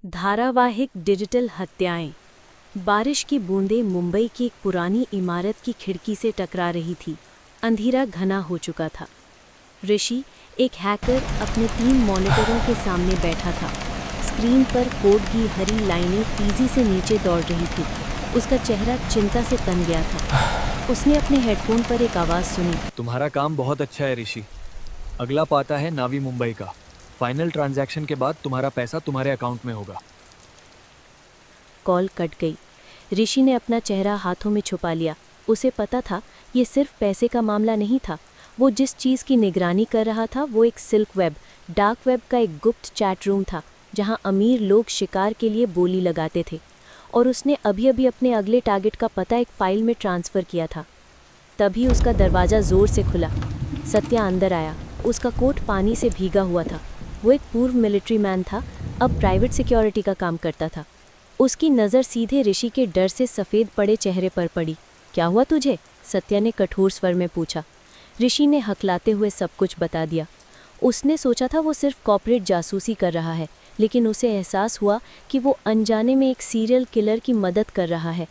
धारावाहिक डिजिटल हत्याएं। बारिश की बूंदें मुंबई की एक पुरानी इमारत की खिड़की से टकरा रही थी। अंधेरा घना हो चुका था। ऋषि, एक हैकर, अपने 3 मॉनिटरों के सामने बैठा था। स्क्रीन पर कोड की हरी लाइनें तेजी से नीचे दौड़ रही थी। उसका चेहरा चिंता से तन गया था। उसने अपने हेडफोन पर एक आवाज़ सुनी। तुम्हारा काम बहुत अच्छा है ऋषि। अगला पाता है नावी मुंबई का। फाइनल ट्रांजैक्शन के बाद तुम्हारा पैसा तुम्हारे अकाउंट में होगा। कॉल कट गई। ऋषि ने अपना चेहरा हाथों में छुपा लिया। उसे पता था ये सिर्फ पैसे का मामला नहीं था। वो जिस चीज़ की निगरानी कर रहा था वो एक सिल्क वेब, डार्क वेब का एक गुप्त चैट रूम था, जहां अमीर लोग शिकार के लिए बोली लगाते थे। और उसने अभी अभी अपने अगले टारगेट का पता एक फाइल में ट्रांसफ़र किया था। तभी उसका दरवाज़ा ज़ोर से खुला। सत्या अंदर आया। उसका कोट पानी से भीगा हुआ था। वो एक पूर्व मिलिट्री मैन था, अब प्राइवेट सिक्योरिटी का काम करता था। उसकी नज़र सीधे ऋषि के डर से सफ़ेद पड़े चेहरे पर पड़ी। क्या हुआ तुझे? सत्या ने कठोर स्वर में पूछा। ऋषि ने हकलाते हुए सब कुछ बता दिया। उसने सोचा था वो सिर्फ कॉर्पोरेट जासूसी कर रहा है, लेकिन उसे एहसास हुआ कि वो अनजाने में एक सीरियल किलर की मदद कर रहा है।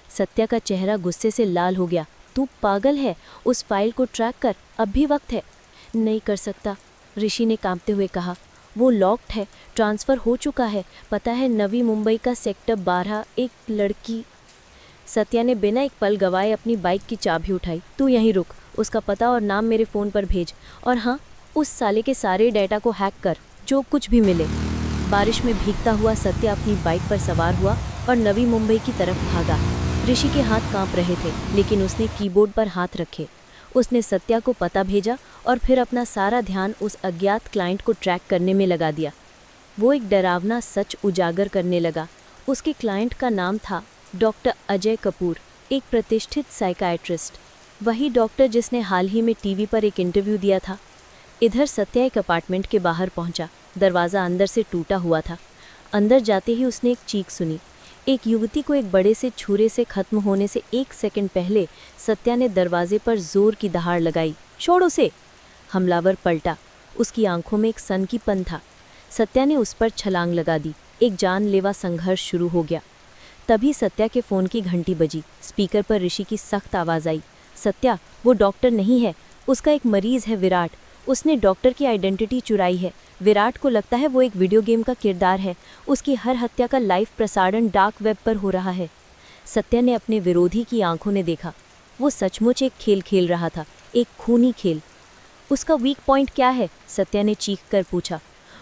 सत्या का चेहरा गुस्से से लाल हो गया। तू पागल है? उस फाइल को ट्रैक कर, अब भी वक्त है। नहीं कर सकता, ऋषि ने कांपते हुए कहा। वो लॉक्ड है, ट्रांसफ़र हो चुका है। पता है, नवी मुंबई का सेक्टर 12 एक लड़की। सत्या ने बिना एक पल गवाए अपनी बाइक की चाबी उठाई। तू यहीं रुक, उसका पता और नाम मेरे फ़ोन पर भेज। और हाँ, उस साले के सारे डेटा को हैक कर, जो कुछ भी मिले। बारिश में भीगता हुआ सत्या अपनी बाइक पर सवार हुआ और नवी मुंबई की तरफ भागा। ऋषि के हाथ कांप रहे थे, लेकिन उसने कीबोर्ड पर हाथ रखे। उसने सत्या को पता भेजा और फिर अपना सारा ध्यान उस अज्ञात क्लाइंट को ट्रैक करने में लगा दिया। वो एक डरावना सच उजागर करने लगा। उसके क्लाइंट का नाम था डॉक्टर अजय कपूर, एक प्रतिष्ठित साइकाइट्रिस्ट। वही डॉक्टर जिसने हाल ही में टीवी पर एक इंटरव्यू दिया था। इधर सत्या एक अपार्टमेंट के बाहर पहुंचा। दरवाज़ा अंदर से टूटा हुआ था। अंदर जाते ही उसने एक चीख सुनी। एक युवती को एक बड़े से छुरे से खत्म होने से 1 सेकंड पहले सत्या ने दरवाजे पर जोर की दहाड़ लगाई। छोड़ उसे! हमलावर पलटा। उसकी आंखों में एक सनकीपन था। सत्या ने उस पर छलांग लगा दी। एक जानलेवा संघर्ष शुरू हो गया। तभी सत्या के फ़ोन की घंटी बजी। स्पीकर पर ऋषि की सख्त आवाज़ आई। सत्या, वो डॉक्टर नहीं है, उसका एक मरीज़ है, विराट। उसने डॉक्टर की आइडेंटिटी चुराई है। विराट को लगता है वो एक वीडियो गेम का किरदार है। उसकी हर हत्या का लाइव प्रसारण डार्क वेब पर हो रहा है। सत्या ने अपने विरोधी की आंखों ने देखा। वो सचमुच एक खेल खेल रहा था, एक खूनी खेल। उसका वीक पॉइंट क्या है? सत्या ने चीख कर पूछा।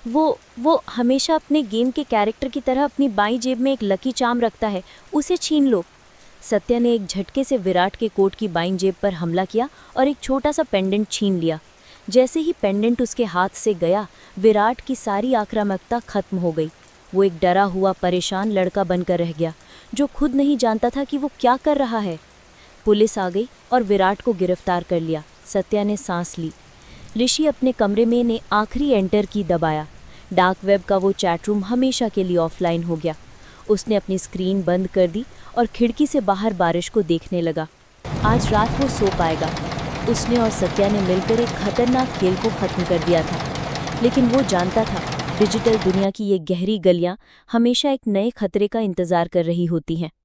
वो हमेशा अपने गेम के कैरेक्टर की तरह अपनी बाईं जेब में एक लकी चार्म रखता है। उसे छीन लो। सत्या ने एक झटके से विराट के कोट की बाईं जेब पर हमला किया और एक छोटा सा पेंडेंट छीन लिया। जैसे ही पेंडेंट उसके हाथ से गया, विराट की सारी आक्रामकता खत्म हो गई। वो एक डरा हुआ परेशान लड़का बनकर रह गया, जो खुद नहीं जानता था कि वो क्या कर रहा है। पुलिस आ गई और विराट को गिरफ्तार कर लिया। सत्या ने सांस ली। ऋषि अपने कमरे में ने आखिरी एंटर की दबाया। डार्क वेब का वो चैट रूम हमेशा के लिए ऑफलाइन हो गया। उसने अपनी स्क्रीन बंद कर दी और खिड़की से बाहर बारिश को देखने लगा। आज रात वो सो पाएगा। उसने और सत्या ने मिलकर एक खतरनाक खेल को ख़त्म कर दिया था। लेकिन वो जानता था, डिजिटल दुनिया की ये गहरी गलियां हमेशा एक नए खतरे का इंतज़ार कर रही होती हैं।